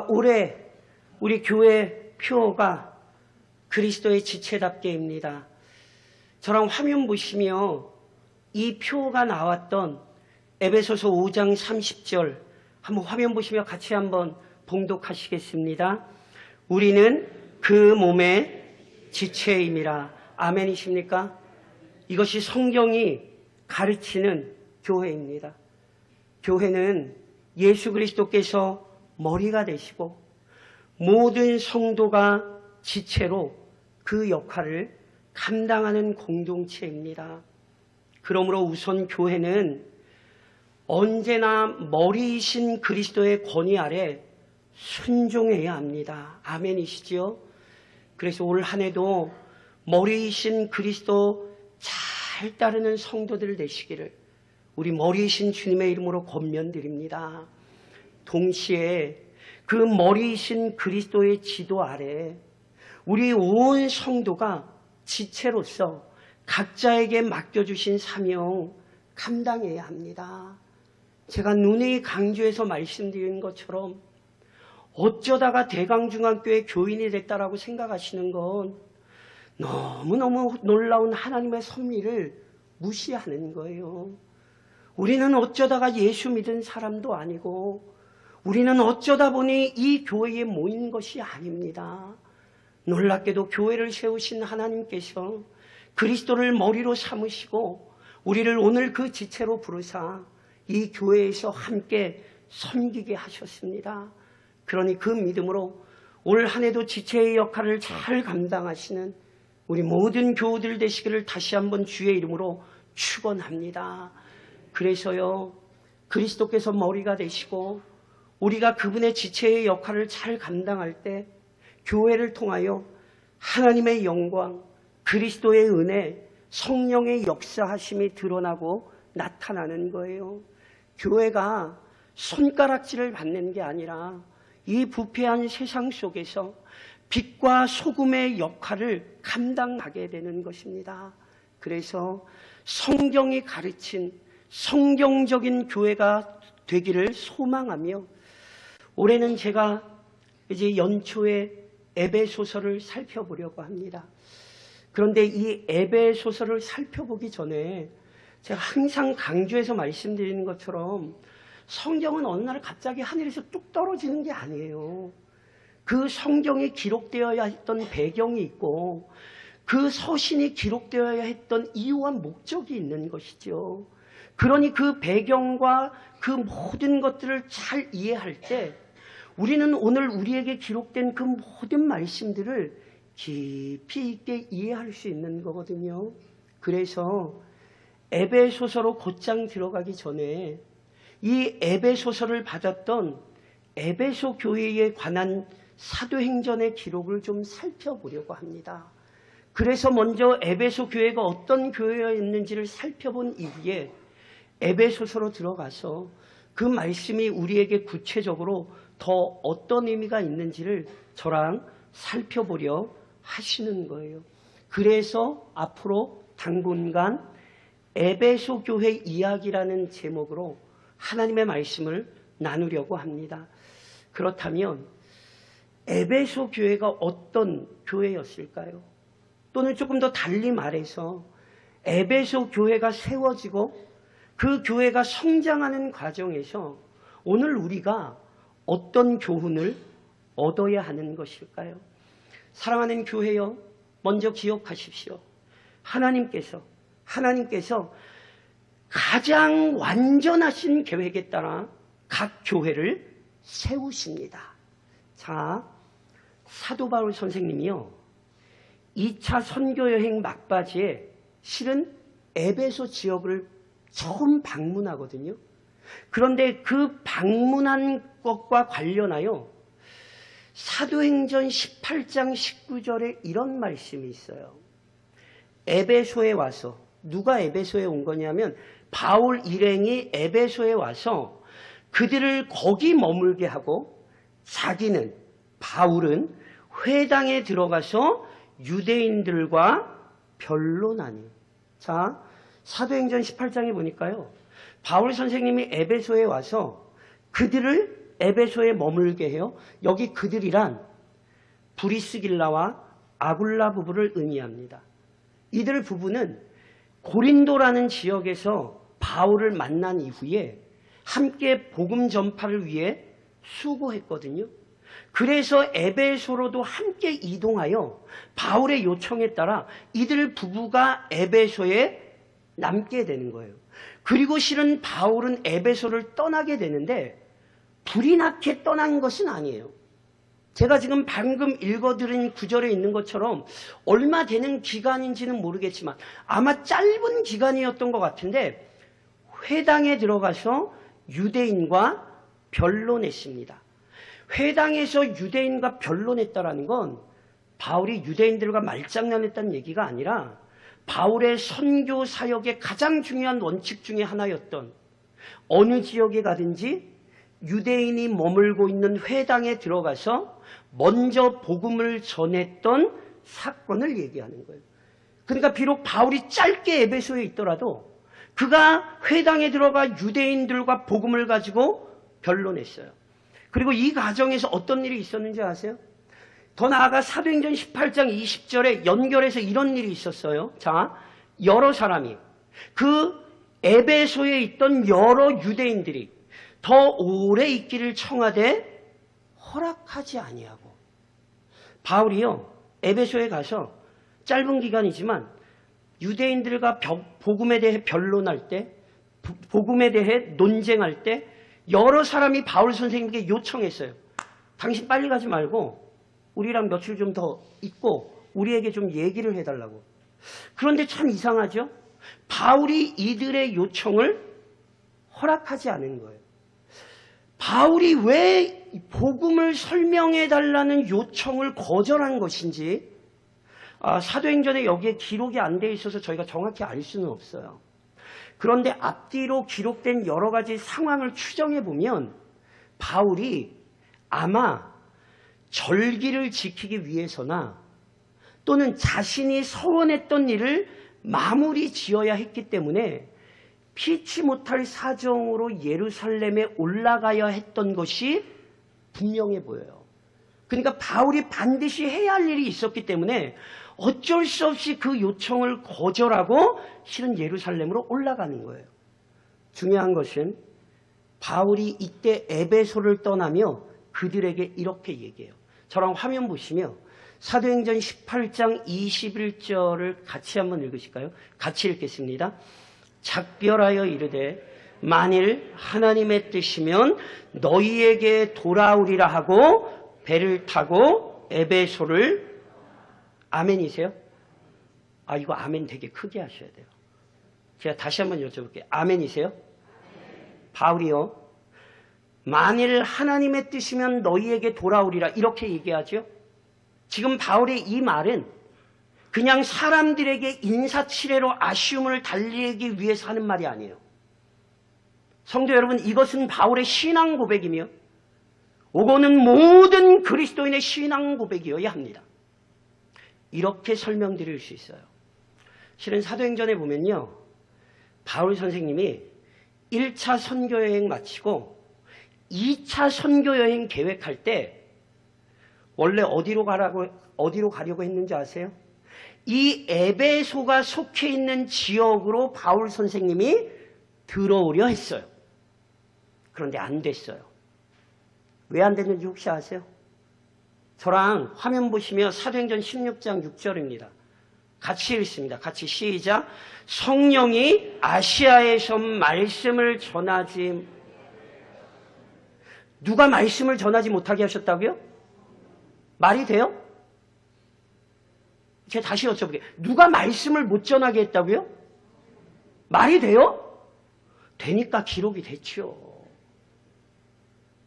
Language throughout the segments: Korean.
올해 우리 교회 표어가 그리스도의 지체답게입니다. 저랑 화면 보시며 이 표어가 나왔던 에베소서 5장 30절 한번 화면 보시며 같이 한번 봉독하시겠습니다. 우리는 그 몸의 지체임이라. 아멘이십니까? 이것이 성경이 가르치는 교회입니다. 교회는 예수 그리스도께서 머리가 되시고 모든 성도가 지체로 그 역할을 감당하는 공동체입니다. 그러므로 우선 교회는 언제나 머리이신 그리스도의 권위 아래 순종해야 합니다. 아멘이시지요? 그래서 올 한 해도 머리이신 그리스도 잘 따르는 성도들 되시기를 우리 머리이신 주님의 이름으로 권면드립니다. 동시에 그 머리이신 그리스도의 지도 아래 우리 온 성도가 지체로서 각자에게 맡겨주신 사명 감당해야 합니다. 제가 누누이 강조해서 말씀드린 것처럼 어쩌다가 대강중앙교회 교인이 됐다라고 생각하시는 건 너무너무 놀라운 하나님의 섭리를 무시하는 거예요. 우리는 어쩌다가 예수 믿은 사람도 아니고 우리는 어쩌다 보니 이 교회에 모인 것이 아닙니다. 놀랍게도 교회를 세우신 하나님께서 그리스도를 머리로 삼으시고 우리를 오늘 그 지체로 부르사 이 교회에서 함께 섬기게 하셨습니다. 그러니 그 믿음으로 올 한 해도 지체의 역할을 잘 감당하시는 우리 모든 교우들 되시기를 다시 한번 주의 이름으로 축원합니다. 그래서요, 그리스도께서 머리가 되시고 우리가 그분의 지체의 역할을 잘 감당할 때 교회를 통하여 하나님의 영광, 그리스도의 은혜, 성령의 역사하심이 드러나고 나타나는 거예요. 교회가 손가락질을 받는 게 아니라 이 부패한 세상 속에서 빛과 소금의 역할을 감당하게 되는 것입니다. 그래서 성경이 가르친 성경적인 교회가 되기를 소망하며 올해는 제가 이제 연초에 에베소서를 살펴보려고 합니다. 그런데 이 에베소서를 살펴보기 전에 제가 항상 강조해서 말씀드리는 것처럼 성경은 어느 날 갑자기 하늘에서 뚝 떨어지는 게 아니에요. 그 성경에 기록되어야 했던 배경이 있고 그 서신이 기록되어야 했던 이유와 목적이 있는 것이죠. 그러니 그 배경과 그 모든 것들을 잘 이해할 때 우리는 오늘 우리에게 기록된 그 모든 말씀들을 깊이 있게 이해할 수 있는 거거든요. 그래서 에베소서로 곧장 들어가기 전에 이 에베소서를 받았던 에베소 교회에 관한 사도행전의 기록을 좀 살펴보려고 합니다. 그래서 먼저 에베소 교회가 어떤 교회였는지를 살펴본 이후에 에베소서로 들어가서 그 말씀이 우리에게 구체적으로 더 어떤 의미가 있는지를 저랑 살펴보려 하시는 거예요. 그래서 앞으로 당분간 에베소 교회 이야기라는 제목으로 하나님의 말씀을 나누려고 합니다. 그렇다면 에베소 교회가 어떤 교회였을까요? 또는 조금 더 달리 말해서 에베소 교회가 세워지고 그 교회가 성장하는 과정에서 오늘 우리가 어떤 교훈을 얻어야 하는 것일까요? 사랑하는 교회여, 먼저 기억하십시오. 하나님께서 가장 완전하신 계획에 따라 각 교회를 세우십니다. 자, 사도 바울 선생님이요, 2차 선교여행 막바지에 실은 에베소 지역을 처음 방문하거든요. 그런데 그 방문한 것과 관련하여 사도행전 18장 19절에 이런 말씀이 있어요. 에베소에 와서, 누가 에베소에 온 거냐면 바울 일행이 에베소에 와서 그들을 거기 머물게 하고 자기는, 바울은 회당에 들어가서 유대인들과 변론하니. 자, 사도행전 18장에 보니까요, 바울 선생님이 에베소에 와서 그들을 에베소에 머물게 해요. 여기 그들이란 브리스길라와 아굴라 부부를 의미합니다. 이들 부부는 고린도라는 지역에서 바울을 만난 이후에 함께 복음 전파를 위해 수고했거든요. 그래서 에베소로도 함께 이동하여 바울의 요청에 따라 이들 부부가 에베소에 남게 되는 거예요. 그리고 실은 바울은 에베소를 떠나게 되는데 불이 나게 떠난 것은 아니에요. 제가 지금 방금 읽어드린 구절에 있는 것처럼 얼마 되는 기간인지는 모르겠지만 아마 짧은 기간이었던 것 같은데 회당에 들어가서 유대인과 변론했습니다. 회당에서 유대인과 변론했다라는 건 바울이 유대인들과 말장난했다는 얘기가 아니라 바울의 선교 사역의 가장 중요한 원칙 중에 하나였던 어느 지역에 가든지 유대인이 머물고 있는 회당에 들어가서 먼저 복음을 전했던 사건을 얘기하는 거예요. 그러니까 비록 바울이 짧게 에베소에 있더라도 그가 회당에 들어가 유대인들과 복음을 가지고 변론했어요. 그리고 이 과정에서 어떤 일이 있었는지 아세요? 더 나아가 사도행전 18장 20절에 연결해서 이런 일이 있었어요. 자, 여러 사람이 그 에베소에 있던 여러 유대인들이 더 오래 있기를 청하되 허락하지 아니하고 바울이요 에베소에 가서 짧은 기간이지만 유대인들과 복음에 대해 변론할 때 복음에 대해 논쟁할 때 여러 사람이 바울 선생님께 요청했어요. 당신 빨리 가지 말고 우리랑 며칠 좀 더 있고 우리에게 좀 얘기를 해달라고. 그런데 참 이상하죠? 바울이 이들의 요청을 허락하지 않은 거예요. 바울이 왜 복음을 설명해달라는 요청을 거절한 것인지 사도행전에 여기에 기록이 안 돼 있어서 저희가 정확히 알 수는 없어요. 그런데 앞뒤로 기록된 여러 가지 상황을 추정해 보면 바울이 아마 절기를 지키기 위해서나 또는 자신이 서원했던 일을 마무리 지어야 했기 때문에 피치 못할 사정으로 예루살렘에 올라가야 했던 것이 분명해 보여요. 그러니까 바울이 반드시 해야 할 일이 있었기 때문에 어쩔 수 없이 그 요청을 거절하고 실은 예루살렘으로 올라가는 거예요. 중요한 것은 바울이 이때 에베소를 떠나며 그들에게 이렇게 얘기해요. 저랑 화면 보시며 사도행전 18장 21절을 같이 한번 읽으실까요? 같이 읽겠습니다. 작별하여 이르되 만일 하나님의 뜻이면 너희에게 돌아오리라 하고 배를 타고 에베소를 아멘이세요? 이거 아멘 되게 크게 하셔야 돼요. 제가 다시 한번 여쭤볼게요. 아멘이세요? 바울이요. 만일 하나님의 뜻이면 너희에게 돌아오리라 이렇게 얘기하죠. 지금 바울의 이 말은 그냥 사람들에게 인사치레로 아쉬움을 달래기 위해서 하는 말이 아니에요. 성도 여러분, 이것은 바울의 신앙 고백이며 오고는 모든 그리스도인의 신앙 고백이어야 합니다. 이렇게 설명드릴 수 있어요. 실은 사도행전에 보면요. 바울 선생님이 1차 선교여행 마치고 2차 선교여행 계획할 때 원래 어디로 가려고 했는지 아세요? 이 에베소가 속해 있는 지역으로 바울 선생님이 들어오려 했어요. 그런데 안 됐어요. 왜 안 됐는지 혹시 아세요? 저랑 화면 보시면 사도행전 16장 6절입니다. 같이 읽습니다. 같이 시작. 성령이 아시아에서 말씀을 전하지 누가 말씀을 전하지 못하게 하셨다고요? 말이 돼요? 제가 다시 여쭤볼게요. 누가 말씀을 못 전하게 했다고요? 말이 돼요? 되니까 기록이 됐죠.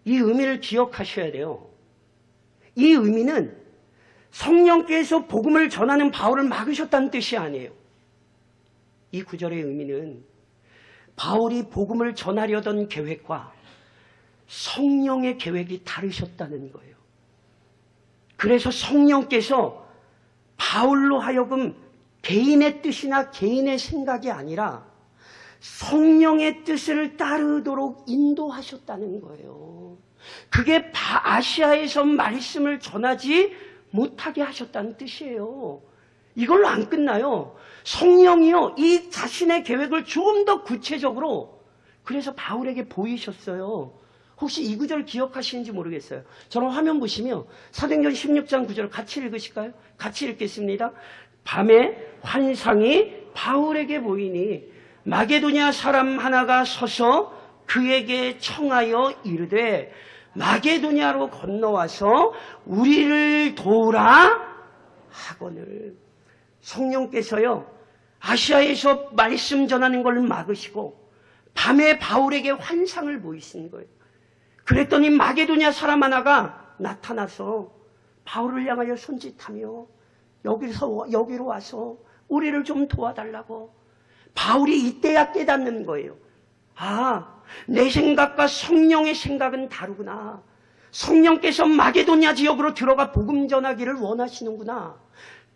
이 의미를 기억하셔야 돼요. 이 의미는 성령께서 복음을 전하는 바울을 막으셨다는 뜻이 아니에요. 이 구절의 의미는 바울이 복음을 전하려던 계획과 성령의 계획이 다르셨다는 거예요. 그래서 성령께서 바울로 하여금 개인의 뜻이나 개인의 생각이 아니라 성령의 뜻을 따르도록 인도하셨다는 거예요. 그게 아시아에서 말씀을 전하지 못하게 하셨다는 뜻이에요. 이걸로 안 끝나요. 성령이요, 이 자신의 계획을 조금 더 구체적으로 그래서 바울에게 보이셨어요. 혹시 이 구절 기억하시는지 모르겠어요. 저는 화면 보시면 사도행전 16장 9절 같이 읽으실까요? 같이 읽겠습니다. 밤에 환상이 바울에게 보이니 마게도냐 사람 하나가 서서 그에게 청하여 이르되 마게도냐로 건너와서 우리를 도우라 하거늘. 성령께서요, 아시아에서 말씀 전하는 걸 막으시고 밤에 바울에게 환상을 보이신 거예요. 그랬더니 마게도냐 사람 하나가 나타나서 바울을 향하여 손짓하며 여기로 와서 우리를 좀 도와달라고. 바울이 이때야 깨닫는 거예요. 아, 내 생각과 성령의 생각은 다르구나. 성령께서 마게도냐 지역으로 들어가 복음 전하기를 원하시는구나.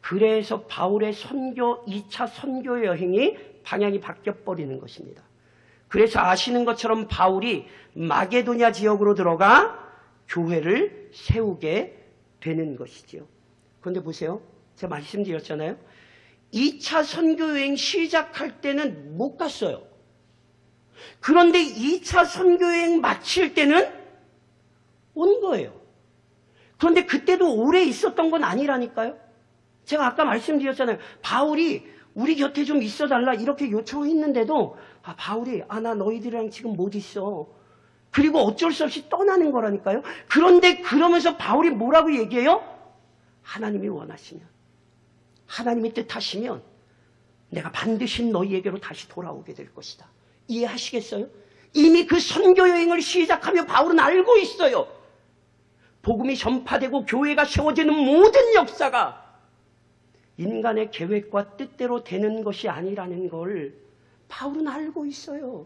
그래서 바울의 2차 선교 여행이 방향이 바뀌어버리는 것입니다. 그래서 아시는 것처럼 바울이 마게도냐 지역으로 들어가 교회를 세우게 되는 것이죠. 그런데 보세요. 제가 말씀드렸잖아요. 2차 선교 여행 시작할 때는 못 갔어요. 그런데 2차 선교 여행 마칠 때는 온 거예요. 그런데 그때도 오래 있었던 건 아니라니까요. 제가 아까 말씀드렸잖아요. 바울이 우리 곁에 좀 있어달라 이렇게 요청했는데도 바울이 나 너희들이랑 지금 못 있어. 그리고 어쩔 수 없이 떠나는 거라니까요. 그런데 그러면서 바울이 뭐라고 얘기해요? 하나님이 원하시면, 하나님이 뜻하시면 내가 반드시 너희에게로 다시 돌아오게 될 것이다. 이해하시겠어요? 이미 그 선교 여행을 시작하며 바울은 알고 있어요. 복음이 전파되고 교회가 세워지는 모든 역사가 인간의 계획과 뜻대로 되는 것이 아니라는 걸 바울은 알고 있어요.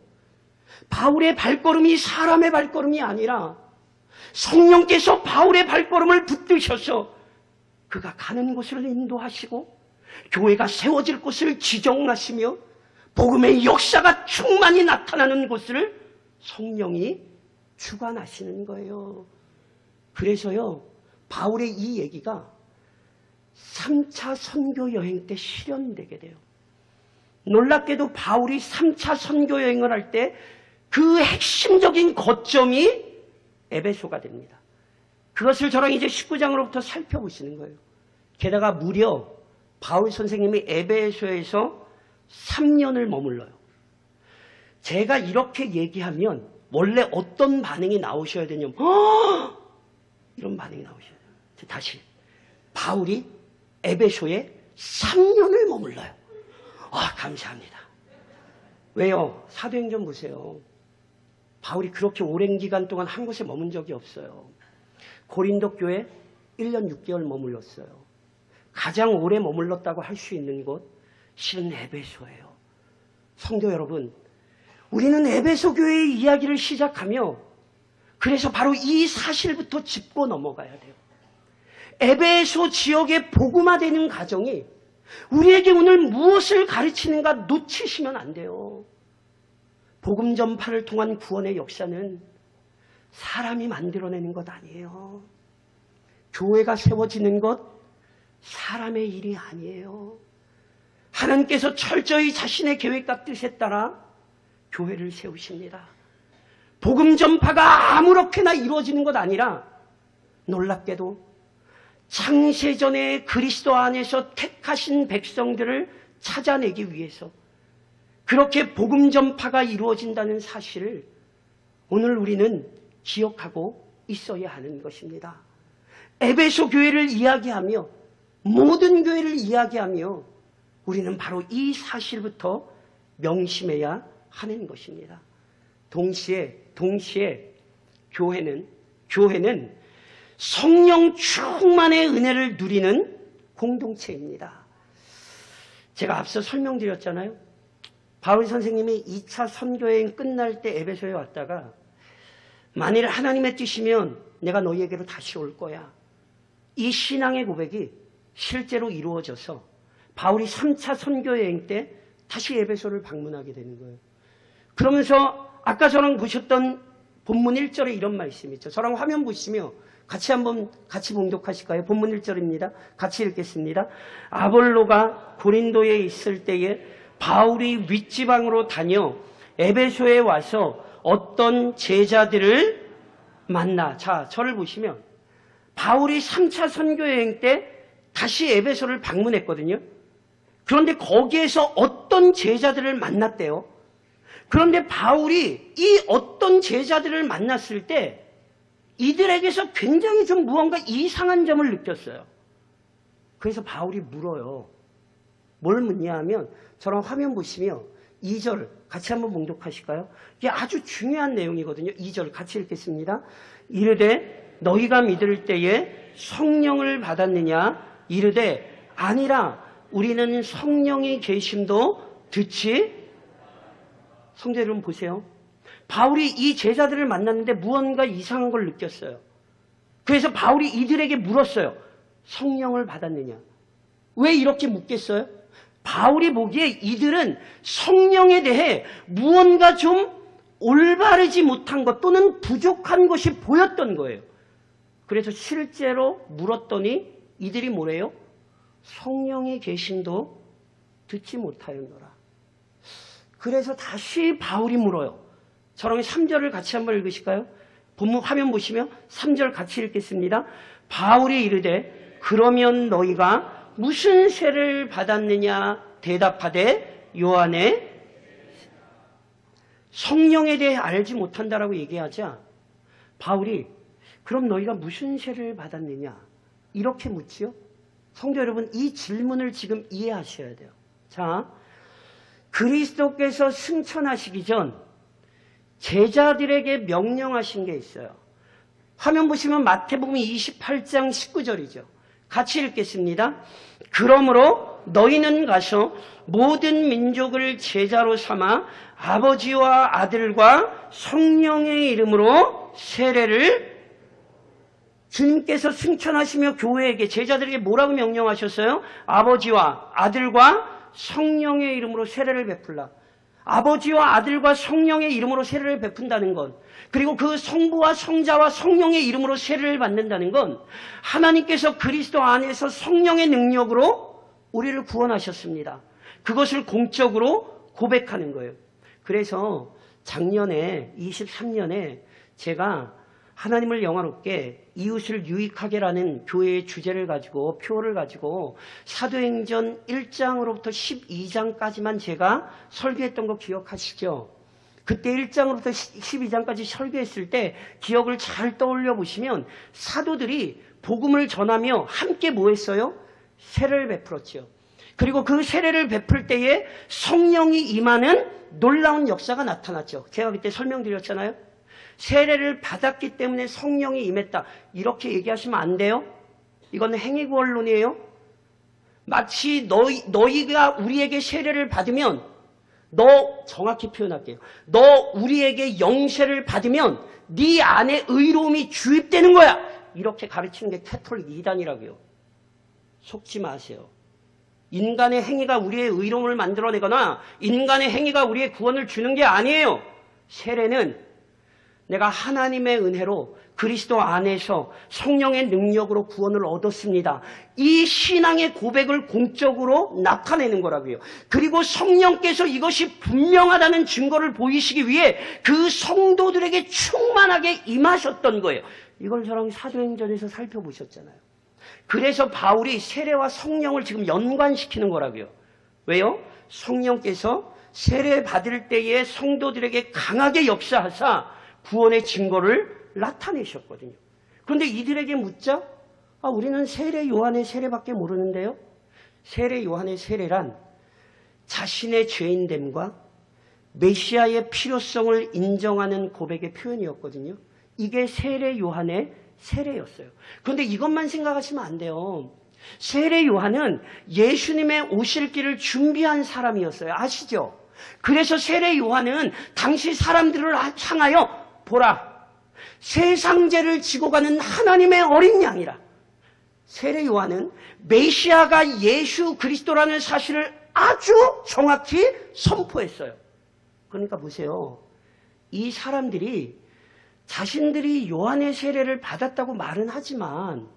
바울의 발걸음이 사람의 발걸음이 아니라 성령께서 바울의 발걸음을 붙드셔서 그가 가는 곳을 인도하시고 교회가 세워질 곳을 지정하시며 복음의 역사가 충만히 나타나는 곳을 성령이 주관하시는 거예요. 그래서요, 바울의 이 얘기가 3차 선교 여행 때 실현되게 돼요. 놀랍게도 바울이 3차 선교 여행을 할 때 그 핵심적인 거점이 에베소가 됩니다. 그것을 저랑 이제 19장으로부터 살펴보시는 거예요. 게다가 무려 바울 선생님이 에베소에서 3년을 머물러요. 제가 이렇게 얘기하면 원래 어떤 반응이 나오셔야 되냐면 이런 반응이 나오셔야 돼요. 다시. 바울이 에베소에 3년을 머물러요. 감사합니다. 왜요? 사도행전 보세요. 바울이 그렇게 오랜 기간 동안 한 곳에 머문 적이 없어요. 고린도 교회 1년 6개월 머물렀어요. 가장 오래 머물렀다고 할 수 있는 곳 실은 에베소예요. 성도 여러분, 우리는 에베소 교회의 이야기를 시작하며 그래서 바로 이 사실부터 짚고 넘어가야 돼요. 에베소 지역의 복음화되는 과정이 우리에게 오늘 무엇을 가르치는가 놓치시면 안 돼요. 복음 전파를 통한 구원의 역사는 사람이 만들어내는 것 아니에요. 교회가 세워지는 것 사람의 일이 아니에요. 하나님께서 철저히 자신의 계획과 뜻에 따라 교회를 세우십니다. 복음 전파가 아무렇게나 이루어지는 것 아니라 놀랍게도 창세전에 그리스도 안에서 택하신 백성들을 찾아내기 위해서 그렇게 복음 전파가 이루어진다는 사실을 오늘 우리는 기억하고 있어야 하는 것입니다. 에베소 교회를 이야기하며 모든 교회를 이야기하며 우리는 바로 이 사실부터 명심해야 하는 것입니다. 동시에 교회는 성령 충만의 은혜를 누리는 공동체입니다. 제가 앞서 설명드렸잖아요. 바울 선생님이 2차 선교여행 끝날 때 에베소에 왔다가 만일 하나님의 뜻이면 내가 너희에게로 다시 올 거야. 이 신앙의 고백이 실제로 이루어져서 바울이 3차 선교여행 때 다시 에베소를 방문하게 되는 거예요. 그러면서 아까 저랑 보셨던 본문 1절에 이런 말씀이 있죠. 저랑 화면 보시며 같이 봉독하실까요? 본문 1절입니다. 같이 읽겠습니다. 아볼로가 고린도에 있을 때에 바울이 윗지방으로 다녀 에베소에 와서 어떤 제자들을 만나. 자, 저를 보시면 바울이 3차 선교여행 때 다시 에베소를 방문했거든요. 그런데 거기에서 어떤 제자들을 만났대요. 그런데 바울이 이 어떤 제자들을 만났을 때 이들에게서 굉장히 좀 무언가 이상한 점을 느꼈어요. 그래서 바울이 물어요. 뭘 묻냐 하면 저랑 화면 보시며 2절 같이 한번 봉독하실까요? 이게 아주 중요한 내용이거든요. 2절 같이 읽겠습니다. 이르되 너희가 믿을 때에 성령을 받았느냐? 이르되 아니라 우리는 성령의 계심도 듣지. 성도 여러분 보세요. 바울이 이 제자들을 만났는데 무언가 이상한 걸 느꼈어요. 그래서 바울이 이들에게 물었어요. 성령을 받았느냐? 왜 이렇게 묻겠어요? 바울이 보기에 이들은 성령에 대해 무언가 좀 올바르지 못한 것 또는 부족한 것이 보였던 거예요. 그래서 실제로 물었더니 이들이 뭐래요? 성령의 계심도 듣지 못하였노라. 그래서 다시 바울이 물어요. 저랑 3절을 같이 한번 읽으실까요? 본문 화면 보시면 3절 같이 읽겠습니다. 바울이 이르되 그러면 너희가 무슨 세를 받았느냐? 대답하되 요한의 성령에 대해 알지 못한다라고 얘기하자 바울이 그럼 너희가 무슨 세를 받았느냐? 이렇게 묻지요. 성도 여러분, 이 질문을 지금 이해하셔야 돼요. 자, 그리스도께서 승천하시기 전 제자들에게 명령하신 게 있어요. 화면 보시면 마태복음 28장 19절이죠. 같이 읽겠습니다. 그러므로 너희는 가서 모든 민족을 제자로 삼아 아버지와 아들과 성령의 이름으로 세례를 주님께서 승천하시며 교회에게 제자들에게 뭐라고 명령하셨어요? 아버지와 아들과 성령의 이름으로 세례를 베풀라. 아버지와 아들과 성령의 이름으로 세례를 베푼다는 것, 그리고 그 성부와 성자와 성령의 이름으로 세례를 받는다는 건 하나님께서 그리스도 안에서 성령의 능력으로 우리를 구원하셨습니다. 그것을 공적으로 고백하는 거예요. 그래서 작년에 23년에 제가 하나님을 영화롭게 이웃을 유익하게라는 교회의 주제를 가지고 표를 가지고 사도행전 1장으로부터 12장까지만 제가 설교했던 거 기억하시죠? 그때 1장으로부터 12장까지 설교했을 때 기억을 잘 떠올려 보시면 사도들이 복음을 전하며 함께 뭐 했어요? 세례를 베풀었죠. 그리고 그 세례를 베풀 때에 성령이 임하는 놀라운 역사가 나타났죠. 제가 그때 설명드렸잖아요. 세례를 받았기 때문에 성령이 임했다. 이렇게 얘기하시면 안 돼요. 이건 행위구원론이에요. 마치 너희가 우리에게 세례를 받으면 정확히 표현할게요. 너 우리에게 영세를 받으면 네 안에 의로움이 주입되는 거야. 이렇게 가르치는 게 캐톨릭 이단이라고요. 속지 마세요. 인간의 행위가 우리의 의로움을 만들어내거나 인간의 행위가 우리의 구원을 주는 게 아니에요. 세례는 내가 하나님의 은혜로 그리스도 안에서 성령의 능력으로 구원을 얻었습니다. 이 신앙의 고백을 공적으로 나타내는 거라고요. 그리고 성령께서 이것이 분명하다는 증거를 보이시기 위해 그 성도들에게 충만하게 임하셨던 거예요. 이걸 저랑 사도행전에서 살펴보셨잖아요. 그래서 바울이 세례와 성령을 지금 연관시키는 거라고요. 왜요? 성령께서 세례 받을 때에 성도들에게 강하게 역사하사 구원의 증거를 나타내셨거든요. 그런데 이들에게 묻자 우리는 세례 요한의 세례밖에 모르는데요. 세례 요한의 세례란 자신의 죄인됨과 메시아의 필요성을 인정하는 고백의 표현이었거든요. 이게 세례 요한의 세례였어요. 그런데 이것만 생각하시면 안 돼요. 세례 요한은 예수님의 오실 길을 준비한 사람이었어요. 아시죠? 그래서 세례 요한은 당시 사람들을 향하여 보라, 세상죄를 지고 가는 하나님의 어린 양이라. 세례 요한은 메시아가 예수 그리스도라는 사실을 아주 정확히 선포했어요. 그러니까 보세요. 이 사람들이 자신들이 요한의 세례를 받았다고 말은 하지만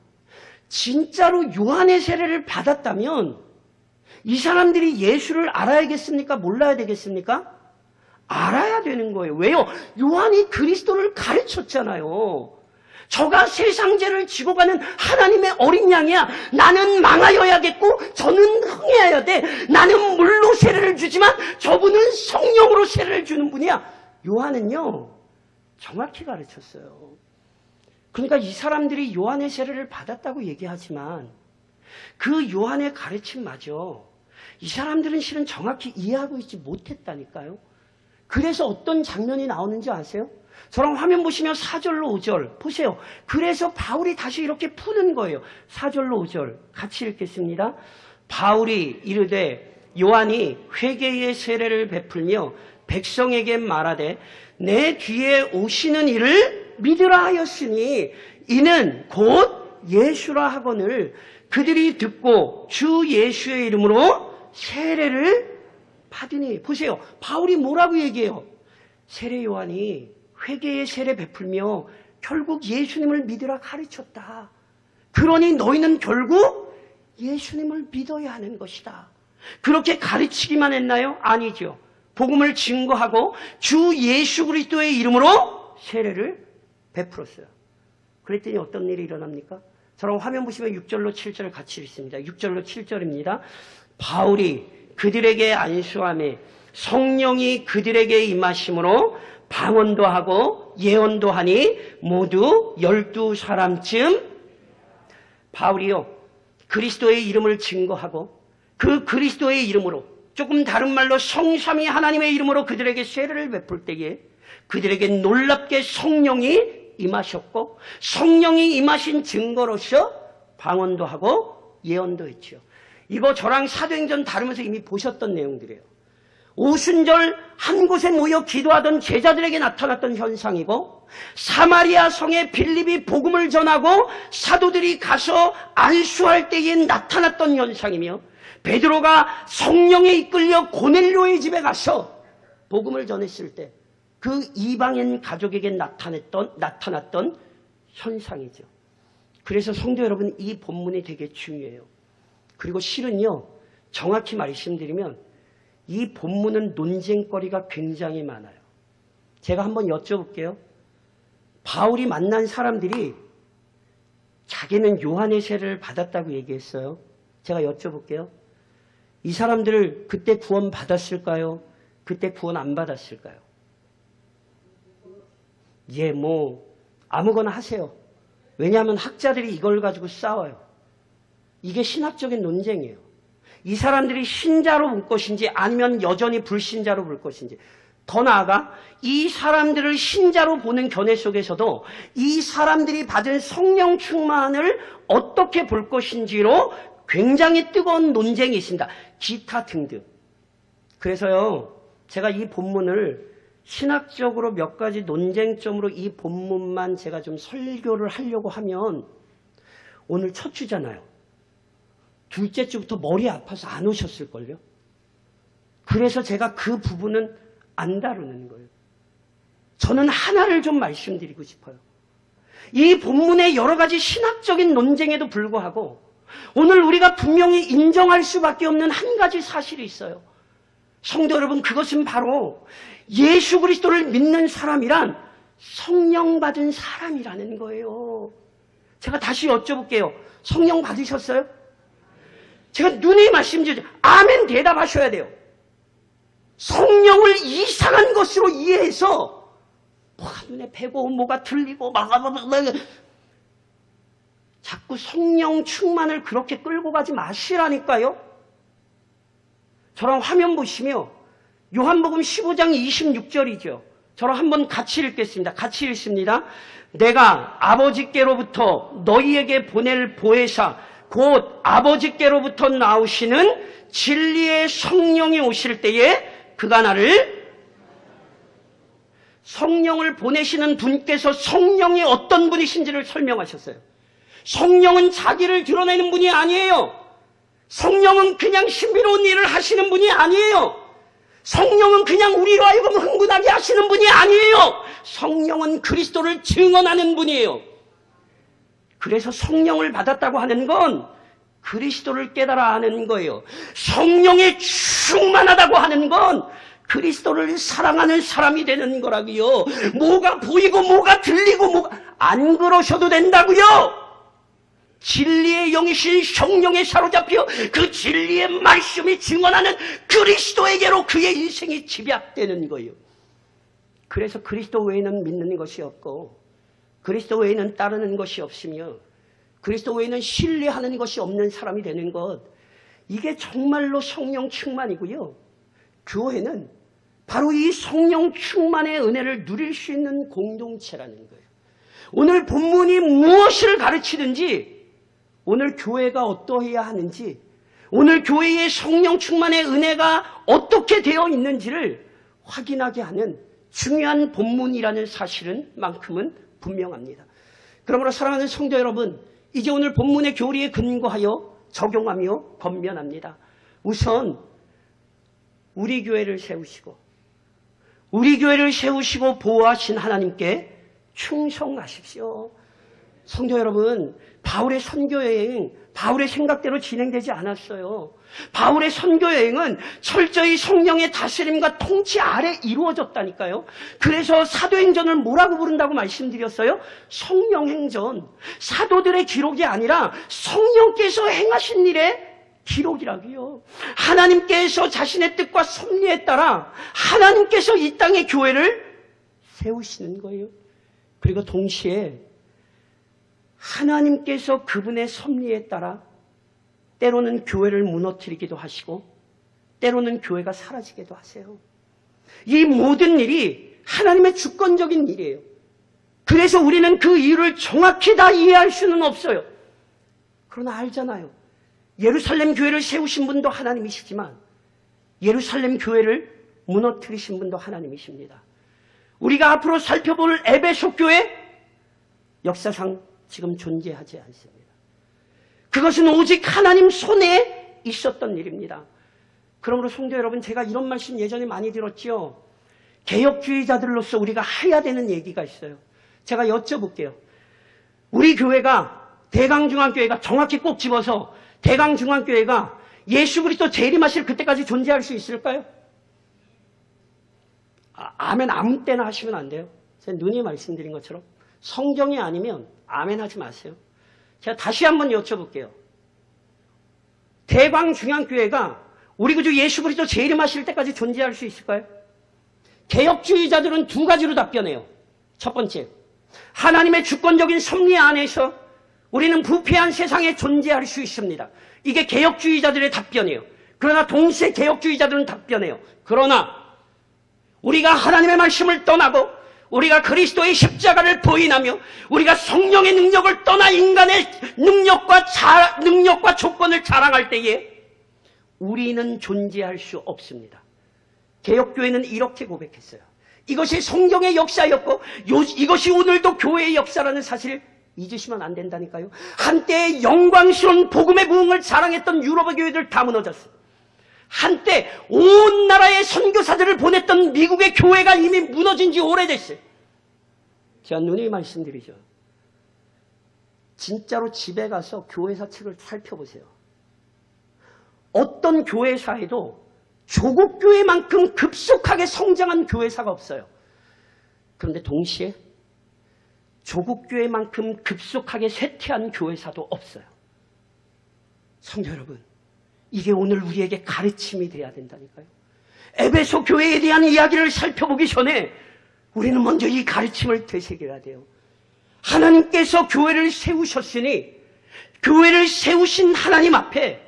진짜로 요한의 세례를 받았다면 이 사람들이 예수를 알아야겠습니까? 몰라야 되겠습니까? 알아야 되는 거예요. 왜요? 요한이 그리스도를 가르쳤잖아요. 저가 세상 죄를 지고 가는 하나님의 어린 양이야. 나는 망하여야겠고 저는 흥해야 돼. 나는 물로 세례를 주지만 저분은 성령으로 세례를 주는 분이야. 요한은요, 정확히 가르쳤어요. 그러니까 이 사람들이 요한의 세례를 받았다고 얘기하지만 그 요한의 가르침마저 이 사람들은 실은 정확히 이해하고 있지 못했다니까요. 그래서 어떤 장면이 나오는지 아세요? 저랑 화면 보시면 4절로 5절 보세요. 그래서 바울이 다시 이렇게 푸는 거예요. 4절로 5절 같이 읽겠습니다. 바울이 이르되 요한이 회개의 세례를 베풀며 백성에게 말하되 내 뒤에 오시는 이를 믿으라 하였으니 이는 곧 예수라 하거늘 그들이 듣고 주 예수의 이름으로 세례를 받으니. 보세요. 바울이 뭐라고 얘기해요? 세례 요한이 회개의 세례 베풀며 결국 예수님을 믿으라 가르쳤다. 그러니 너희는 결국 예수님을 믿어야 하는 것이다. 그렇게 가르치기만 했나요? 아니죠. 복음을 증거하고 주 예수 그리스도의 이름으로 세례를 베풀었어요. 그랬더니 어떤 일이 일어납니까? 저랑 화면 보시면 6절로 7절 같이 읽습니다. 6절로 7절입니다. 바울이 그들에게 안수하며 성령이 그들에게 임하심으로 방언도 하고 예언도 하니 모두 12사람쯤. 바울이요, 그리스도의 이름을 증거하고 그 그리스도의 이름으로, 조금 다른 말로 성삼위 하나님의 이름으로 그들에게 세례를 베풀 때에 그들에게 놀랍게 성령이 임하셨고 성령이 임하신 증거로서 방언도 하고 예언도 했죠. 이거 저랑 사도행전 다루면서 이미 보셨던 내용들이에요. 오순절 한 곳에 모여 기도하던 제자들에게 나타났던 현상이고 사마리아 성에 빌립이 복음을 전하고 사도들이 가서 안수할 때에 나타났던 현상이며 베드로가 성령에 이끌려 고넬료의 집에 가서 복음을 전했을 때 그 이방인 가족에게 나타났던 현상이죠. 그래서 성도 여러분, 이 본문이 되게 중요해요. 그리고 실은요, 정확히 말씀드리면 이 본문은 논쟁거리가 굉장히 많아요. 제가 한번 여쭤볼게요. 바울이 만난 사람들이 자기는 요한의 세례를 받았다고 얘기했어요. 제가 여쭤볼게요. 이 사람들 그때 구원 받았을까요? 그때 구원 안 받았을까요? 예, 아무거나 하세요. 왜냐하면 학자들이 이걸 가지고 싸워요. 이게 신학적인 논쟁이에요. 이 사람들이 신자로 볼 것인지 아니면 여전히 불신자로 볼 것인지. 더 나아가 이 사람들을 신자로 보는 견해 속에서도 이 사람들이 받은 성령 충만을 어떻게 볼 것인지로 굉장히 뜨거운 논쟁이 있습니다. 기타 등등. 그래서요, 제가 이 본문을 신학적으로 몇 가지 논쟁점으로 이 본문만 제가 좀 설교를 하려고 하면 오늘 첫 주잖아요. 둘째 주부터 머리 아파서 안 오셨을걸요. 그래서 제가 그 부분은 안 다루는 거예요. 저는 하나를 좀 말씀드리고 싶어요. 이 본문의 여러 가지 신학적인 논쟁에도 불구하고 오늘 우리가 분명히 인정할 수밖에 없는 한 가지 사실이 있어요. 성도 여러분, 그것은 바로 예수 그리스도를 믿는 사람이란 성령 받은 사람이라는 거예요. 제가 다시 여쭤볼게요. 성령 받으셨어요? 제가 눈에 말씀드리죠. 아멘 대답하셔야 돼요. 성령을 이상한 것으로 이해해서 뭐가 눈에 뵈고 뭐가 들리고 자꾸 성령 충만을 그렇게 끌고 가지 마시라니까요. 저랑 화면 보시며 요한복음 15장 26절이죠. 저랑 한번 같이 읽겠습니다. 같이 읽습니다. 내가 아버지께로부터 너희에게 보낼 보혜사 곧 아버지께로부터 나오시는 진리의 성령이 오실 때에 그가 나를, 성령을 보내시는 분께서 성령이 어떤 분이신지를 설명하셨어요. 성령은 자기를 드러내는 분이 아니에요. 성령은 그냥 신비로운 일을 하시는 분이 아니에요. 성령은 그냥 우리로 하여금 흥분하게 하시는 분이 아니에요. 성령은 그리스도를 증언하는 분이에요. 그래서 성령을 받았다고 하는 건 그리스도를 깨달아 하는 거예요. 성령에 충만하다고 하는 건 그리스도를 사랑하는 사람이 되는 거라고요. 뭐가 보이고 뭐가 들리고 뭐가 안 그러셔도 된다고요. 진리의 영이신 성령에 사로잡혀 그 진리의 말씀이 증언하는 그리스도에게로 그의 인생이 집약되는 거예요. 그래서 그리스도 외에는 믿는 것이 없고 그리스도 외에는 따르는 것이 없으며 그리스도 외에는 신뢰하는 것이 없는 사람이 되는 것, 이게 정말로 성령 충만이고요. 교회는 바로 이 성령 충만의 은혜를 누릴 수 있는 공동체라는 거예요. 오늘 본문이 무엇을 가르치는지, 오늘 교회가 어떠해야 하는지, 오늘 교회의 성령 충만의 은혜가 어떻게 되어 있는지를 확인하게 하는 중요한 본문이라는 사실은 만큼은 분명합니다. 그러므로 사랑하는 성도 여러분, 이제 오늘 본문의 교리에 근거하여 적용하며 권면합니다. 우선 우리 교회를 세우시고 보호하신 하나님께 충성하십시오. 성도 여러분, 바울의 선교여행, 바울의 생각대로 진행되지 않았어요. 바울의 선교여행은 철저히 성령의 다스림과 통치 아래 이루어졌다니까요. 그래서 사도행전을 뭐라고 부른다고 말씀드렸어요? 성령행전. 사도들의 기록이 아니라 성령께서 행하신 일의 기록이라고요. 하나님께서 자신의 뜻과 섭리에 따라 하나님께서 이 땅의 교회를 세우시는 거예요. 그리고 동시에 하나님께서 그분의 섭리에 따라 때로는 교회를 무너뜨리기도 하시고 때로는 교회가 사라지기도 하세요. 이 모든 일이 하나님의 주권적인 일이에요. 그래서 우리는 그 이유를 정확히 다 이해할 수는 없어요. 그러나 알잖아요. 예루살렘 교회를 세우신 분도 하나님이시지만 예루살렘 교회를 무너뜨리신 분도 하나님이십니다. 우리가 앞으로 살펴볼 에베소 교회, 역사상 지금 존재하지 않습니다. 그것은 오직 하나님 손에 있었던 일입니다. 그러므로 성도 여러분, 제가 이런 말씀 예전에 많이 들었죠. 개혁주의자들로서 우리가 해야 되는 얘기가 있어요. 제가 여쭤볼게요. 우리 교회가, 대강중앙교회가 정확히 꼭 집어서 대강중앙교회가 예수 그리스도 재림하실 그때까지 존재할 수 있을까요? 아멘 아무 때나 하시면 안 돼요. 제가 눈이 말씀드린 것처럼 성경이 아니면 아멘 하지 마세요. 제가 다시 한번 여쭤볼게요. 대광중앙교회가 우리 구주 예수 그리스도 재림하실 때까지 존재할 수 있을까요? 개혁주의자들은 두 가지로 답변해요. 첫 번째, 하나님의 주권적인 섭리 안에서 우리는 부패한 세상에 존재할 수 있습니다. 이게 개혁주의자들의 답변이에요. 그러나 동시에 개혁주의자들은 답변해요. 그러나 우리가 하나님의 말씀을 떠나고 우리가 그리스도의 십자가를 부인하며 우리가 성령의 능력을 떠나 인간의 능력과 조건을 자랑할 때에 우리는 존재할 수 없습니다. 개혁교회는 이렇게 고백했어요. 이것이 성경의 역사였고 이것이 오늘도 교회의 역사라는 사실을 잊으시면 안 된다니까요. 한때 영광스러운 복음의 부흥을 자랑했던 유럽의 교회들 다 무너졌어요. 한때 온 나라의 선교사들을 보냈던 미국의 교회가 이미 무너진 지 오래됐어요. 제가 누누이 말씀드리죠. 진짜로 집에 가서 교회사 책을 살펴보세요. 어떤 교회사에도 조국 교회만큼 급속하게 성장한 교회사가 없어요. 그런데 동시에 조국 교회만큼 급속하게 쇠퇴한 교회사도 없어요. 성도 여러분, 이게 오늘 우리에게 가르침이 돼야 된다니까요. 에베소 교회에 대한 이야기를 살펴보기 전에 우리는 먼저 이 가르침을 되새겨야 돼요. 하나님께서 교회를 세우셨으니 교회를 세우신 하나님 앞에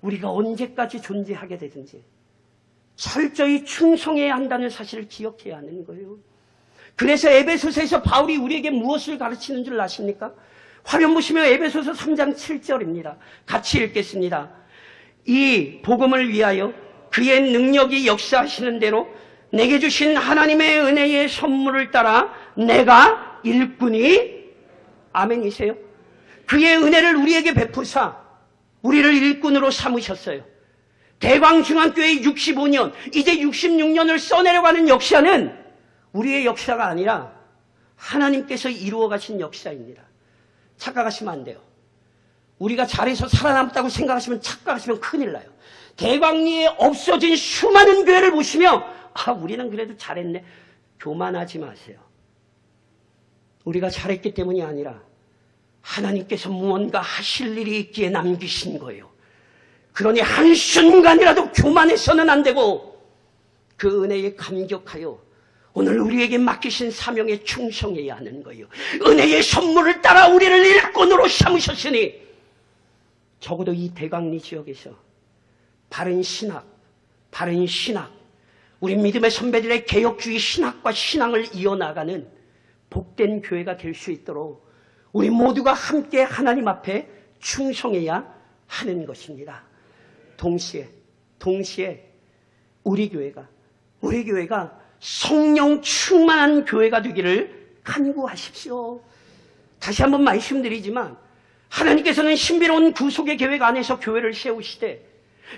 우리가 언제까지 존재하게 되든지 철저히 충성해야 한다는 사실을 기억해야 하는 거예요. 그래서 에베소서에서 바울이 우리에게 무엇을 가르치는 줄 아십니까? 화면 보시면 에베소서 3장 7절입니다. 같이 읽겠습니다. 이 복음을 위하여 그의 능력이 역사하시는 대로 내게 주신 하나님의 은혜의 선물을 따라 내가 일꾼이, 아멘이세요? 그의 은혜를 우리에게 베푸사 우리를 일꾼으로 삼으셨어요. 대광중앙교회 65년, 이제 66년을 써내려가는 역사는 우리의 역사가 아니라 하나님께서 이루어 가신 역사입니다. 착각하시면 안 돼요. 우리가 잘해서 살아남았다고 생각하시면 착각하시면 큰일 나요. 대광리에 없어진 수많은 교회를 보시며 우리는 그래도 잘했네. 교만하지 마세요. 우리가 잘했기 때문이 아니라 하나님께서 무언가 하실 일이 있기에 남기신 거예요. 그러니 한순간이라도 교만해서는 안 되고 그 은혜에 감격하여 오늘 우리에게 맡기신 사명에 충성해야 하는 거예요. 은혜의 선물을 따라 우리를 일꾼으로 삼으셨으니 적어도 이 대광리 지역에서 바른 신학, 우리 믿음의 선배들의 개혁주의 신학과 신앙을 이어나가는 복된 교회가 될 수 있도록 우리 모두가 함께 하나님 앞에 충성해야 하는 것입니다. 동시에 우리 교회가 성령 충만한 교회가 되기를 간구하십시오. 다시 한번 말씀드리지만 하나님께서는 신비로운 구속의 계획 안에서 교회를 세우시되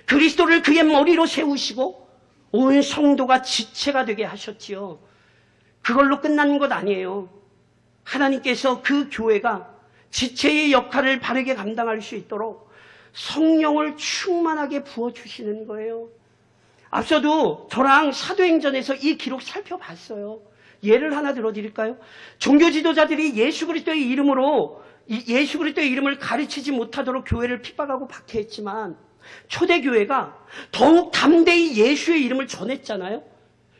그리스도를 그의 머리로 세우시고 온 성도가 지체가 되게 하셨지요. 그걸로 끝난 것 아니에요. 하나님께서 그 교회가 지체의 역할을 바르게 감당할 수 있도록 성령을 충만하게 부어주시는 거예요. 앞서도 저랑 사도행전에서 이 기록 살펴봤어요. 예를 하나 들어드릴까요? 종교 지도자들이 예수 그리스도의 이름을 가르치지 못하도록 교회를 핍박하고 박해했지만 초대교회가 더욱 담대히 예수의 이름을 전했잖아요.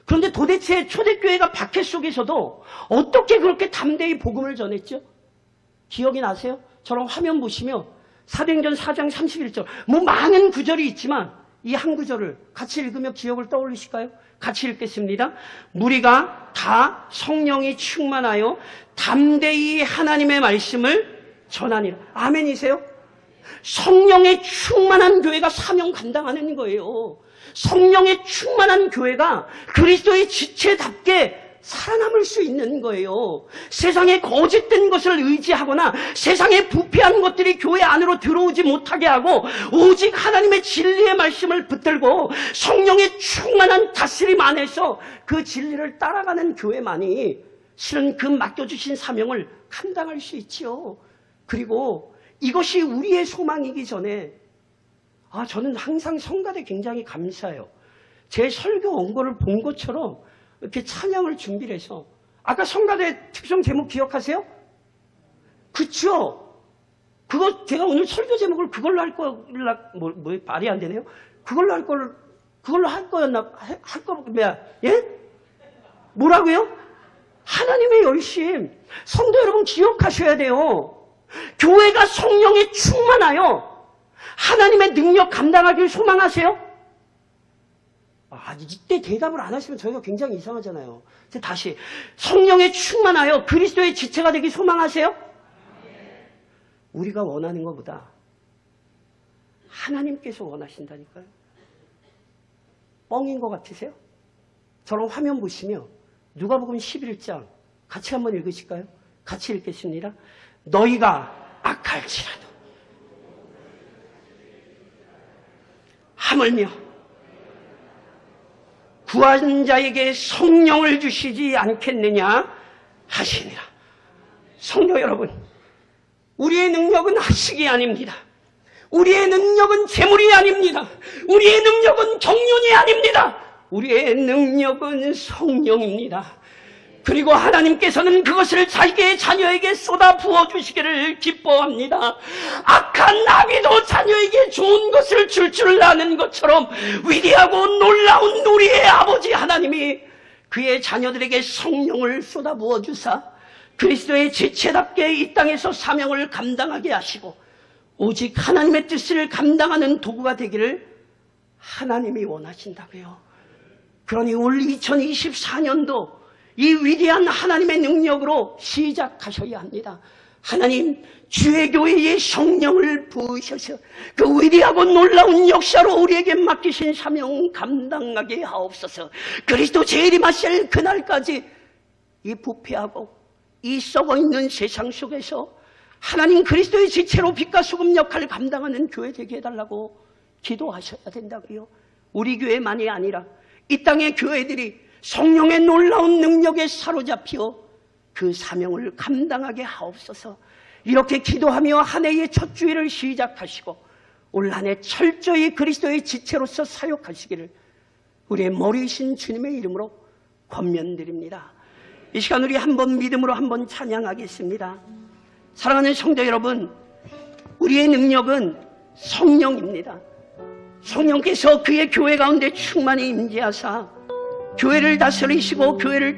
그런데 도대체 초대교회가 박해 속에서도 어떻게 그렇게 담대히 복음을 전했죠? 기억이 나세요? 저랑 화면 보시면 사도행전 4장 31절 많은 구절이 있지만 이 한 구절을 같이 읽으며 기억을 떠올리실까요? 같이 읽겠습니다. 무리가 다 성령이 충만하여 담대히 하나님의 말씀을 전하니라. 아멘이세요? 성령의 충만한 교회가 사명 감당하는 거예요. 성령의 충만한 교회가 그리스도의 지체답게 살아남을 수 있는 거예요. 세상에 거짓된 것을 의지하거나 세상에 부패한 것들이 교회 안으로 들어오지 못하게 하고 오직 하나님의 진리의 말씀을 붙들고 성령의 충만한 다스림 안에서 그 진리를 따라가는 교회만이 실은 그 맡겨주신 사명을 감당할 수 있지요. 그리고 이것이 우리의 소망이기 전에 저는 항상 성가대 굉장히 감사해요. 제 설교 원고를 본 것처럼 이렇게 찬양을 준비를 해서 아까 성가대 특성 제목 기억하세요? 그쵸? 그거 제가 오늘 설교 제목을 그걸로 할 말이 안 되네요. 그걸로 할 거였나? 예? 뭐라고요? 하나님의 열심. 성도 여러분 기억하셔야 돼요. 교회가 성령에 충만하여 하나님의 능력 감당하기를 소망하세요? 이때 대답을 안 하시면 저희가 굉장히 이상하잖아요. 다시 성령에 충만하여 그리스도의 지체가 되기 소망하세요? 우리가 원하는 것보다 하나님께서 원하신다니까요. 뻥인 것 같으세요? 저런 화면 보시면 누가복음 11장 같이 한번 읽으실까요? 같이 읽겠습니다. 너희가 악할지라도 하물며 구한 자에게 성령을 주시지 않겠느냐 하시니라. 성도 여러분, 우리의 능력은 학식이 아닙니다. 우리의 능력은 재물이 아닙니다. 우리의 능력은 경륜이 아닙니다. 우리의 능력은 성령입니다. 그리고 하나님께서는 그것을 자기의 자녀에게 쏟아 부어주시기를 기뻐합니다. 악한 나귀도 자녀에게 좋은 것을 줄 아는 것처럼 위대하고 놀라운 우리의 아버지 하나님이 그의 자녀들에게 성령을 쏟아 부어주사 그리스도의 지체답게 이 땅에서 사명을 감당하게 하시고 오직 하나님의 뜻을 감당하는 도구가 되기를 하나님이 원하신다고요. 그러니 올 2024년도 이 위대한 하나님의 능력으로 시작하셔야 합니다. 하나님, 주의 교회에 성령을 부으셔서 그 위대하고 놀라운 역사로 우리에게 맡기신 사명 감당하게 하옵소서. 그리스도 재림하실 그날까지 이 부패하고 이 썩어있는 세상 속에서 하나님 그리스도의 지체로 빛과 소금 역할을 감당하는 교회 되게 해달라고 기도하셔야 된다고요. 우리 교회만이 아니라 이 땅의 교회들이 성령의 놀라운 능력에 사로잡혀 그 사명을 감당하게 하옵소서. 이렇게 기도하며 한 해의 첫 주일을 시작하시고 올 한 해 철저히 그리스도의 지체로서 사역하시기를 우리의 머리이신 주님의 이름으로 권면드립니다. 이 시간 우리 한번 믿음으로 한번 찬양하겠습니다. 사랑하는 성도 여러분, 우리의 능력은 성령입니다. 성령께서 그의 교회 가운데 충만히 임재하사 교회를 다스리시고 교회를